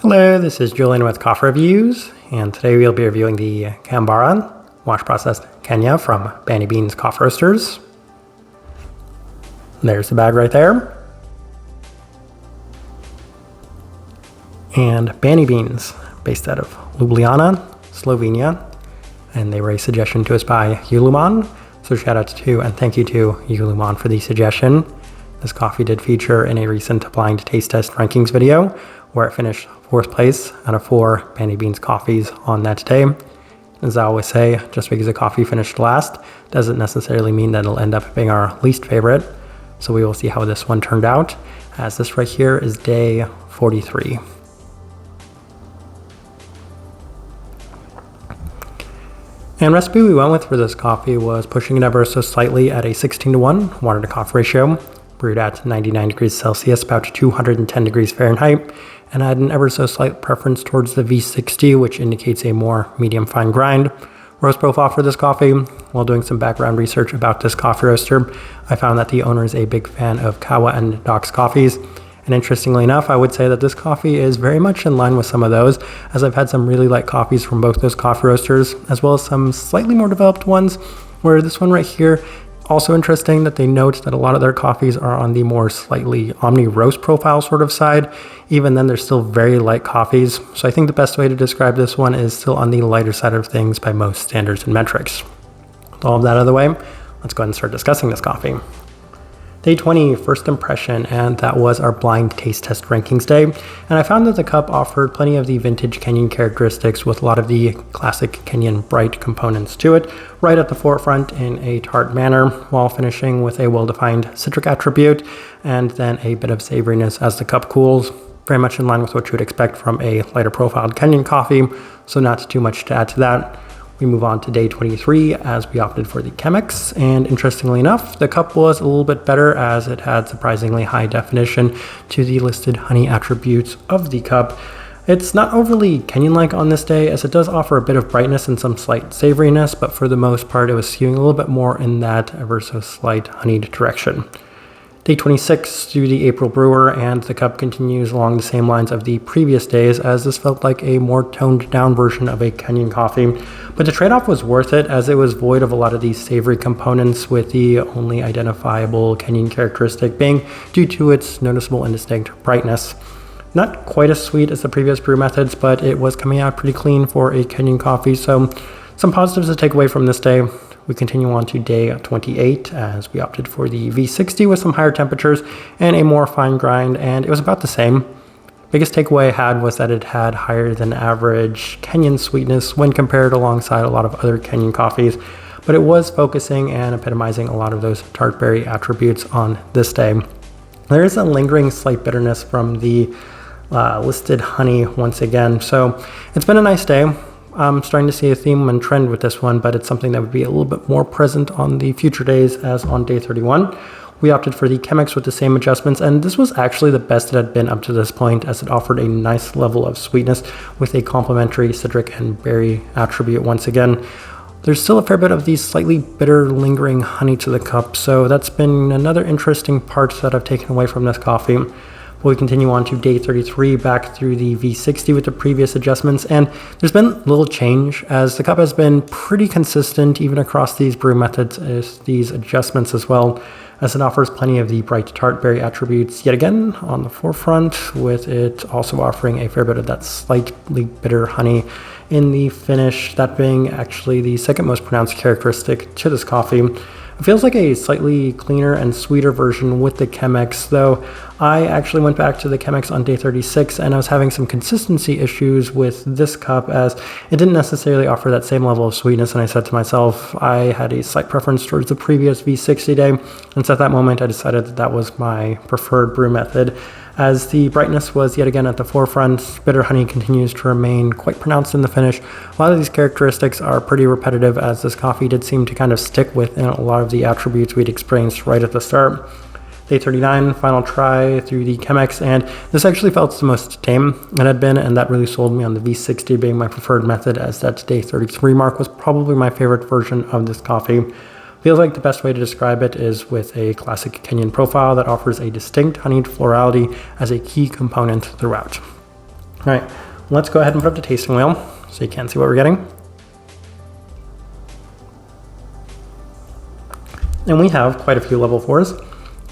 Hello, this is Julian with Coffee Reviews, and today we'll be reviewing the Kamvara wash processed Kenya from Banibeans Coffee Roasters. There's the bag right there. And Banibeans, based out of Ljubljana, Slovenia, and they were a suggestion to us by Ljubljana, so shout out to and thank you to Ljubljana for the suggestion. This coffee did feature in a recent blind taste test rankings video, where it finished 4th place out of 4 Banibeans coffees on that day. As I always say, just because a coffee finished last doesn't necessarily mean that it'll end up being our least favorite. So we will see how this one turned out, as this right here is day 43. And recipe we went with for this coffee was pushing it ever so slightly at a 16:1 water to coffee ratio, brewed at 99 degrees Celsius, about 210 degrees Fahrenheit, and I had an ever so slight preference towards the V60, which indicates a more medium fine grind roast profile for this coffee. While doing some background research about this coffee roaster, I found that the owner is a big fan of Kawa and Doc's coffees. And interestingly enough, I would say that this coffee is very much in line with some of those, as I've had some really light coffees from both those coffee roasters, as well as some slightly more developed ones, where this one right here, also interesting that they note that a lot of their coffees are on the more slightly omni roast profile sort of side. Even then, they're still very light coffees. So I think the best way to describe this one is still on the lighter side of things by most standards and metrics. With all of that out of the way, let's go ahead and start discussing this coffee. Day 20, first impression, and that was our blind taste test rankings day. And I found that the cup offered plenty of the vintage Kenyan characteristics with a lot of the classic Kenyan bright components to it, right at the forefront in a tart manner, while finishing with a well-defined citric attribute, and then a bit of savoriness as the cup cools, very much in line with what you would expect from a lighter profiled Kenyan coffee, so not too much to add to that. We move on to day 23 as we opted for the Chemex, and interestingly enough, the cup was a little bit better as it had surprisingly high definition to the listed honey attributes of the cup. It's not overly Kenyan-like on this day, as it does offer a bit of brightness and some slight savoriness, but for the most part it was skewing a little bit more in that ever so slight honeyed direction. Day 26 through the April brewer, and the cup continues along the same lines of the previous days, as this felt like a more toned down version of a Kenyan coffee. But the trade-off was worth it, as it was void of a lot of these savory components, with the only identifiable Kenyan characteristic being due to its noticeable and distinct brightness. Not quite as sweet as the previous brew methods, but it was coming out pretty clean for a Kenyan coffee, so some positives to take away from this day. We continue on to day 28 as we opted for the V60 with some higher temperatures and a more fine grind, and it was about the same. Biggest takeaway I had was that it had higher than average Kenyan sweetness when compared alongside a lot of other Kenyan coffees, but it was focusing and epitomizing a lot of those tart berry attributes on this day. There is a lingering slight bitterness from the listed honey once again, so it's been a nice day. I'm starting to see a theme and trend with this one, but it's something that would be a little bit more present on the future days, as on day 31. We opted for the Chemex with the same adjustments, and this was actually the best it had been up to this point, as it offered a nice level of sweetness with a complementary citric and berry attribute once again. There's still a fair bit of the slightly bitter lingering honey to the cup, so that's been another interesting part that I've taken away from this coffee. We continue on to day 33 back through the V60 with the previous adjustments, and there's been little change, as the cup has been pretty consistent even across these brew methods as these adjustments as well, as it offers plenty of the bright tart berry attributes yet again on the forefront, with it also offering a fair bit of that slightly bitter honey in the finish, that being actually the second most pronounced characteristic to this coffee. It feels like a slightly cleaner and sweeter version with the Chemex, though I actually went back to the Chemex on day 36 and I was having some consistency issues with this cup, as it didn't necessarily offer that same level of sweetness, and I said to myself I had a slight preference towards the previous V60 day, and so at that moment I decided that that was my preferred brew method. As the brightness was yet again at the forefront, bitter honey continues to remain quite pronounced in the finish. A lot of these characteristics are pretty repetitive, as this coffee did seem to kind of stick with a lot of the attributes we'd experienced right at the start. Day 39, final try through the Chemex, and this actually felt the most tame it had been, and that really sold me on the V60 being my preferred method, as that day 33 mark was probably my favorite version of this coffee. Feels like the best way to describe it is with a classic Kenyan profile that offers a distinct honeyed florality as a key component throughout. All right, let's go ahead and put up the tasting wheel so you can see what we're getting. And we have quite a few level 4s.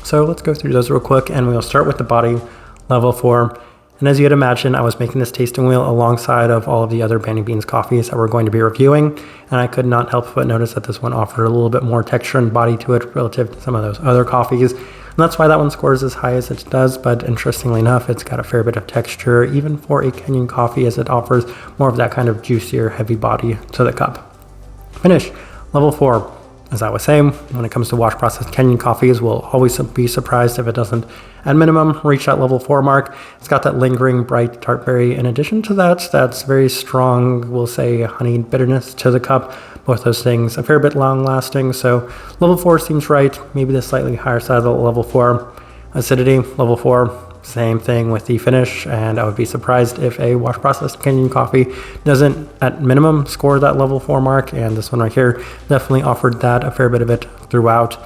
So let's go through those real quick, and we'll start with the body level 4. And as you'd imagine, I was making this tasting wheel alongside of all of the other Banibeans coffees that we're going to be reviewing, and I could not help but notice that this one offered a little bit more texture and body to it relative to some of those other coffees. And that's why that one scores as high as it does, but interestingly enough, it's got a fair bit of texture, even for a Kenyan coffee, as it offers more of that kind of juicier, heavy body to the cup. Finish, level 4. As I was saying, when it comes to wash processed Kenyan coffees, we'll always be surprised if it doesn't, at minimum, reach that level 4 mark. It's got that lingering, bright tart berry. In addition to that, that's very strong, we'll say, honeyed bitterness to the cup. Both those things a fair bit long lasting. So level 4 seems right, maybe the slightly higher side of the level 4. Acidity, level 4. Same thing with the finish, and I would be surprised if a wash processed Kenyan coffee doesn't at minimum score that level 4 mark, and this one right here definitely offered that, a fair bit of it throughout.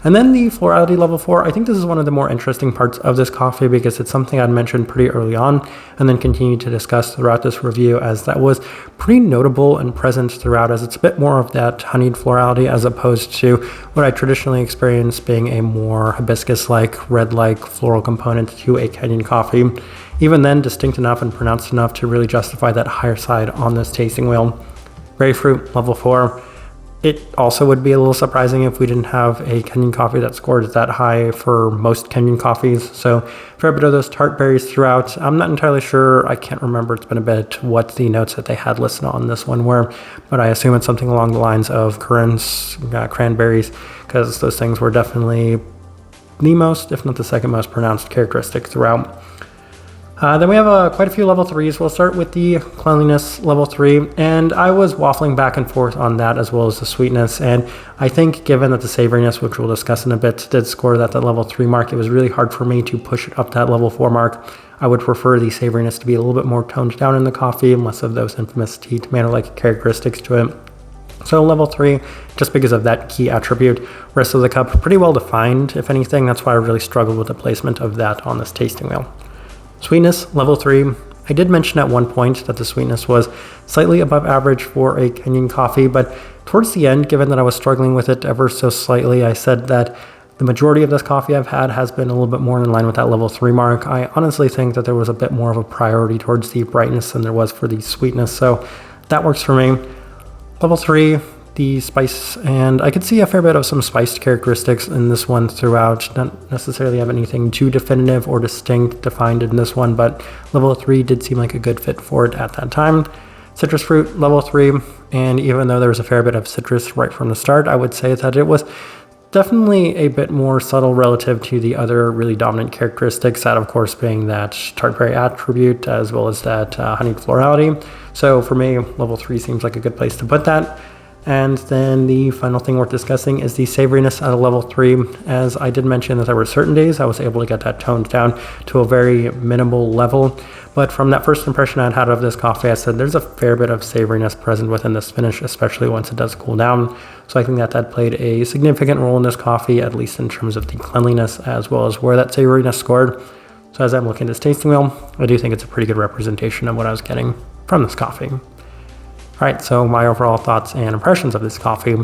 And then the florality level 4, I think this is one of the more interesting parts of this coffee because it's something I'd mentioned pretty early on and then continued to discuss throughout this review, as that was pretty notable and present throughout, as it's a bit more of that honeyed florality as opposed to what I traditionally experience being a more hibiscus-like, red-like floral component to a Kenyan coffee. Even then, distinct enough and pronounced enough to really justify that higher side on this tasting wheel. Grapefruit, level 4. It also would be a little surprising if we didn't have a Kenyan coffee that scored that high for most Kenyan coffees. So fair bit of those tart berries throughout. I'm not entirely sure, I can't remember, it's been a bit, what the notes that they had listed on this one were, but I assume it's something along the lines of currants, cranberries, because those things were definitely the most, if not the second most pronounced characteristic throughout. Then we have quite a few level 3s. We'll start with the cleanliness level 3, and I was waffling back and forth on that as well as the sweetness, and I think given that the savoriness, which we'll discuss in a bit, did score that level 3 mark, it was really hard for me to push it up that level 4 mark. I would prefer the savoriness to be a little bit more toned down in the coffee, and less of those infamous tea tomato-like characteristics to it. So level 3, just because of that key attribute. Rest of the cup, pretty well defined, if anything. That's why I really struggled with the placement of that on this tasting wheel. Sweetness, level 3. I did mention at one point that the sweetness was slightly above average for a Kenyan coffee, but towards the end, given that I was struggling with it ever so slightly, I said that the majority of this coffee I've had has been a little bit more in line with that level 3 mark. I honestly think that there was a bit more of a priority towards the brightness than there was for the sweetness, so that works for me. Level 3, the spice, and I could see a fair bit of some spiced characteristics in this one throughout. Don't necessarily have anything too definitive or distinct defined in this one, but level 3 did seem like a good fit for it at that time. Citrus fruit, level 3, and even though there was a fair bit of citrus right from the start, I would say that it was definitely a bit more subtle relative to the other really dominant characteristics, that of course being that tart berry attribute as well as that honeyed florality. So for me, level 3 seems like a good place to put that. And then the final thing worth discussing is the savoriness at a level 3. As I did mention that there were certain days I was able to get that toned down to a very minimal level. But from that first impression I'd had of this coffee, I said there's a fair bit of savoriness present within this finish, especially once it does cool down. So I think that played a significant role in this coffee, at least in terms of the cleanliness as well as where that savoriness scored. So as I'm looking at this tasting wheel, I do think it's a pretty good representation of what I was getting from this coffee. Alright, so my overall thoughts and impressions of this coffee.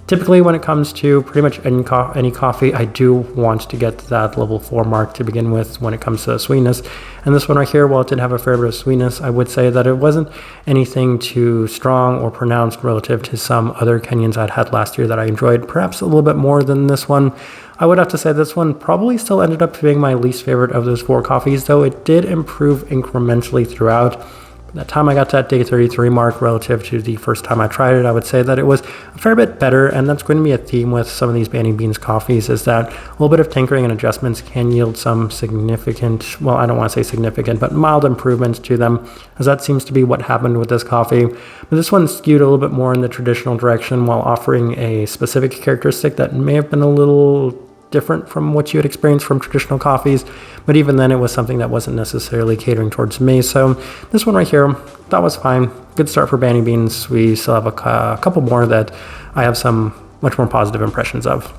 Typically when it comes to pretty much any coffee, I do want to get to that level 4 mark to begin with when it comes to sweetness. And this one right here, while it did have a fair bit of sweetness, I would say that it wasn't anything too strong or pronounced relative to some other Kenyans I'd had last year that I enjoyed perhaps a little bit more than this one. I would have to say this one probably still ended up being my least favorite of those 4 coffees, though it did improve incrementally throughout. By the time I got to that day 33 mark relative to the first time I tried it, I would say that it was a fair bit better, and that's going to be a theme with some of these Banibeans coffees, is that a little bit of tinkering and adjustments can yield some significant, well, I don't want to say significant, but mild improvements to them, as that seems to be what happened with this coffee. But this one skewed a little bit more in the traditional direction while offering a specific characteristic that may have been a little different from what you had experienced from traditional coffees, but even then it was something that wasn't necessarily catering towards me. So this one right here, that was fine. Good start for Banibeans. We still have a couple more that I have some much more positive impressions of.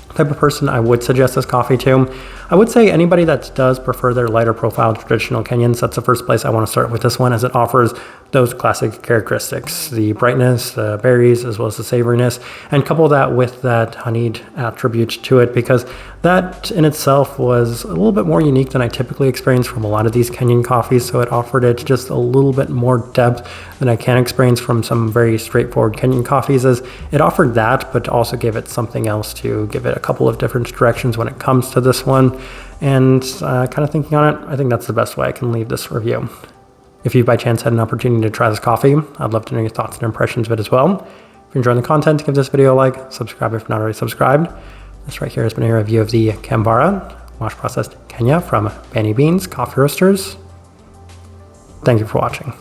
The type of person I would suggest this coffee to, I would say anybody that does prefer their lighter profile traditional Kenyans, that's the first place I want to start with this one, as it offers those classic characteristics, the brightness, the berries, as well as the savoriness, and couple that with that honeyed attribute to it, because that in itself was a little bit more unique than I typically experience from a lot of these Kenyan coffees, so it offered it just a little bit more depth than I can experience from some very straightforward Kenyan coffees, as it offered that, but also gave it something else to give it a couple of different directions when it comes to this one. And kind of thinking on it, I think that's the best way I can leave this review. If you by chance had an opportunity to try this coffee, I'd love to know your thoughts and impressions of it as well. If you're enjoying the content, give this video a like, subscribe if not already subscribed. This right here has been a review of the Kamvara wash processed Kenya from Banibeans Coffee Roasters. Thank you for watching.